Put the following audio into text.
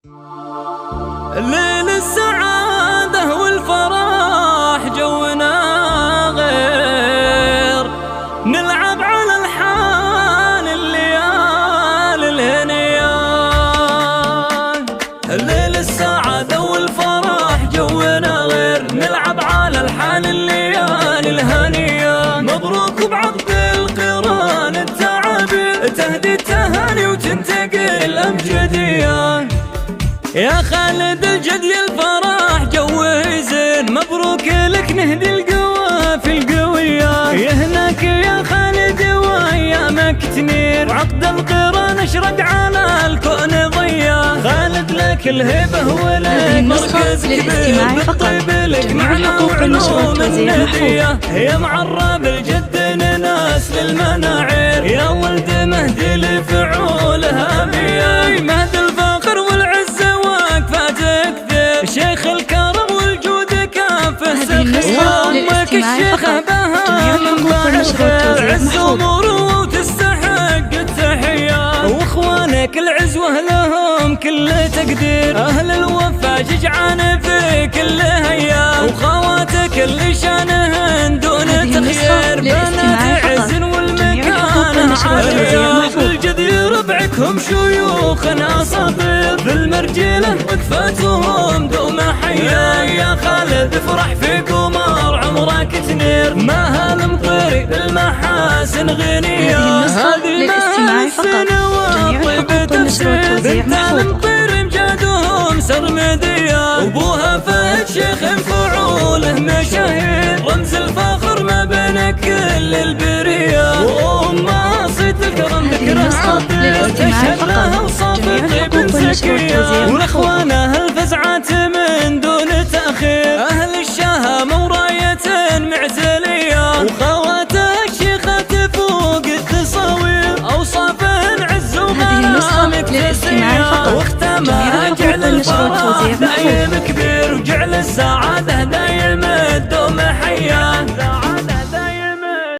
ليل السعادة والفرح جونا غير، نلعب على الحان الليالي الهنية. ليل السعادة والفرح جونا غير، نلعب على الحان الليالي الهنية. مبروك بعقد القران التعابير، تهدي التهاني وتنتقي الأمجدية. يا خالد الجدي الفرح جوه زين، مبروك لك نهدي القوافي القوية. يهناك يا خالد وايامك تنير، وعقد القران اشرق على الكون ضيا. خالد لك الهبه ولك مركز كبير، بالطيب لك معنى وعلوم الندية. يا معرب الجد ناس للمناعير، يا ولد مهدي لفعولها بيا. مهد الفخر والعزة واقفاتك ذير، شيخ الكرم والجود كافه سخير. وامك الشيخة بها من باع الخير، عز ومروه وتستحق التحية. واخوانك العزوة لهم كل تقدير، اهل الوفا ججعان في كل هيا. وخواتك اللي شانهن دون تخيير، بنات عز والمكانة عالية. بالجدي ربعكم شيوخ اساطير، بالمرجله وقفاتهم دوم حيا. يا خالد افرح في قمر عمرك تنير، ما هالمطيري بالمحاسن غنية. هذه ما السنوات طيب تفسير، بنت المطير امجادهم سرمدية. وابوها فهد شيخ فعوله مشاهير، رمز الفخر ما بين كل البرية. وامها صيت الكرم ذكر اساطير، تشهد لها وصافي بن زكية. واخوانها الفزعات من دون تأخير، اهل الشهامة وراية معتلية. وخواتها الشيخة تفوق التصاوير، اوصاف عز ومقام تسية. واختامها جعل الفرح دايم كبير، وجعل السعادة